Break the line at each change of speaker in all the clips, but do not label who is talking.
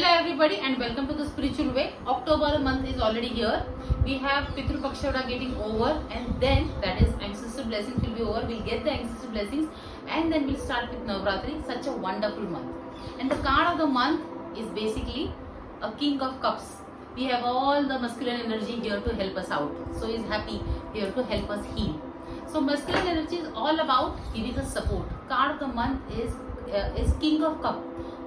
Hello everybody and welcome to the spiritual way. October month is already here. We have Pitru Pakshada getting over and then that is ancestor blessings will be over. We'll get the ancestor blessings and then we'll start with Navratri. Such a wonderful month. And the card of the month is basically a King of Cups. We have all the masculine energy here to help us out. So he's happy here to help us heal. So masculine energy is all about giving us support. Card of the month is King of Cup.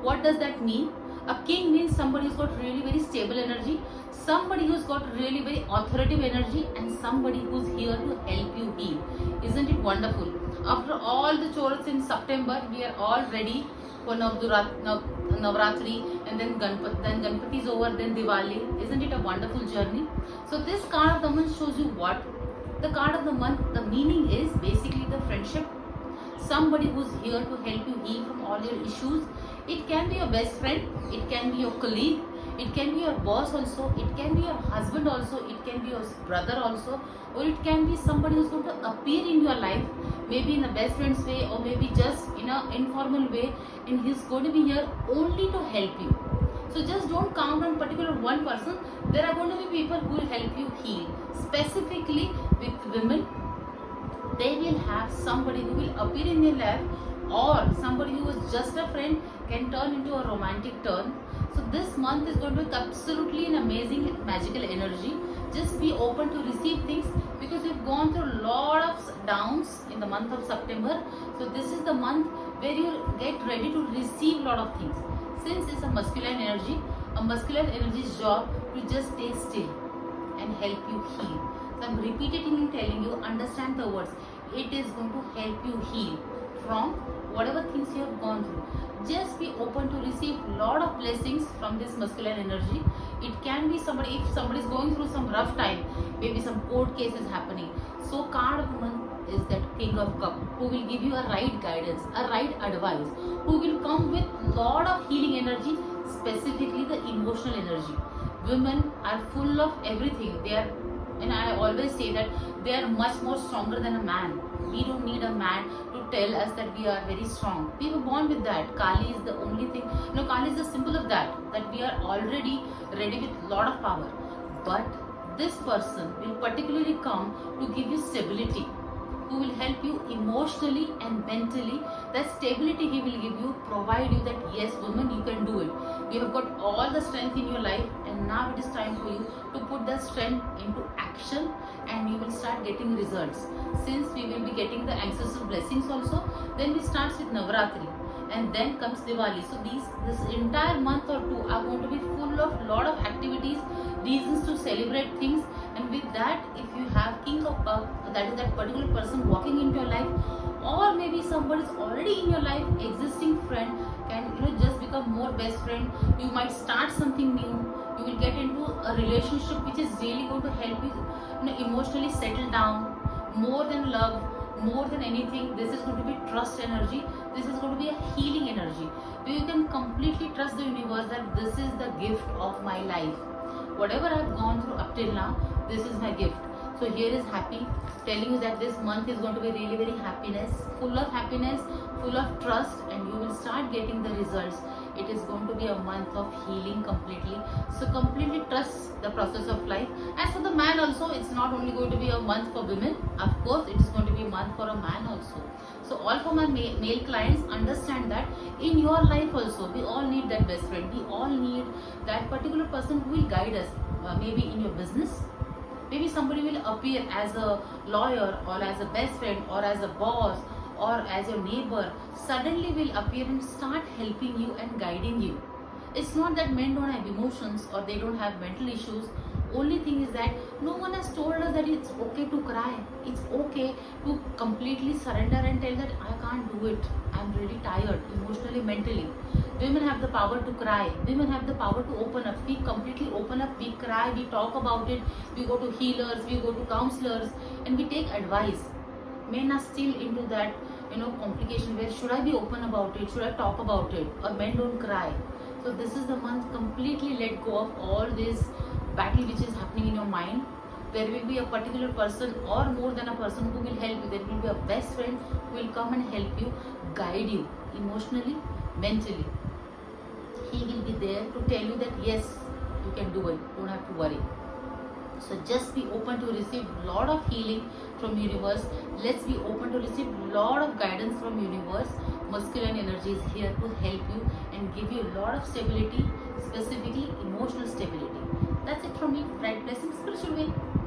What does that mean? A king means somebody who's got really very stable energy, somebody who's got really very authoritative energy, and somebody who's here to help you heal. Isn't it wonderful? After all the chores in September, we are all ready for Navratri, and then Ganpati is over, then Diwali. Isn't it a wonderful journey? So this card of the month shows you what? The card of the month, the meaning is basically the friendship. Somebody who's here to help you heal from all your issues. It can be your best friend, it can be your colleague, it can be your boss also, it can be your husband also, it can be your brother also, or it can be somebody who's going to appear in your life, maybe in a best friend's way or maybe just in an informal way, and he's going to be here only to help you. So just don't count on particular one person. There are going to be people who will help you heal. Specifically with women, they will have somebody who will appear in their life, or somebody who was just a friend can turn into a romantic turn. So this month is going to be absolutely an amazing magical energy. Just be open to receive things because we've gone through a lot of downs in the month of September. So this is the month where you get ready to receive a lot of things. Since it's a masculine energy's job to just stay still and help you heal. So I'm repeatedly telling you, understand the words. It is going to help you heal from whatever things you have gone through. Just be open to receive lot of blessings from this masculine energy. It can be somebody, if somebody is going through some rough time, maybe some court cases happening. So card of the month is that King of Cup, who will give you a right guidance, a right advice, who will come with lot of healing energy, specifically the emotional energy. Women are full of everything. They are, and I always say that they are much more stronger than a man. We don't need a man to tell us that we are very strong. We were born with that. Kali is the only thing. Kali is the symbol of that we are already ready with lot of power. But this person will particularly come to give you stability, who will help you emotionally and mentally. That stability he will give you, provide you that yes, woman, you can do it. You have got all the strength in your life, and now it is time for you to put that strength into action, and you will start getting results. Since we will be getting the ancestral blessings also, then we start with Navratri, and then comes Diwali. So this entire month or two are going to be full of lot of activities, reasons to celebrate things. And with that, if you have King of Cups, that is that particular person walking into your life, or maybe somebody is already in your life, existing friend can just become more best friend. You might start something new. You will get into a relationship which is really going to help you, emotionally settle down. More than love, more than anything, this is going to be trust energy. This is going to be a healing energy, where you can completely trust the universe that this is the gift of my life. Whatever I've gone through up till now, this is my gift. So here is happy, telling you that this month is going to be really very full of trust, and you will start getting the results. It is going to be a month of healing completely. So completely trust the process of life. As for the man also, it's not only going to be a month for women. Of course, it is going to be a month for a man also. So all for my male clients, understand that in your life also, we all need that best friend. We all need that particular person who will guide us. Maybe in your business, maybe somebody will appear as a lawyer or as a best friend or as a boss or as your neighbor, suddenly will appear and start helping you and guiding you. It's not that men don't have emotions or they don't have mental issues. Only thing is that no one has told us that it's okay to cry. It's okay to completely surrender and tell that I can't do it. I'm really tired emotionally, mentally. Women have the power to cry. Women have the power to open up. We completely open up. We cry. We talk about it. We go to healers. We go to counselors, and we take advice. Men are still into that complication where should I be open about it? Should I talk about it? Or men don't cry. So this is the month, completely let go of all this battle which is happening in your mind. There will be a particular person or more than a person who will help you. There will be a best friend who will come and help you, guide you emotionally, mentally. He will be there to tell you that yes, you can do it, don't have to worry. So just be open to receive lot of healing from universe. Let's be open to receive lot of guidance from universe. Masculine energy is here to help you and give you a lot of stability, specifically emotional stability. That's it from me. Bright Blessing Spiritual Way.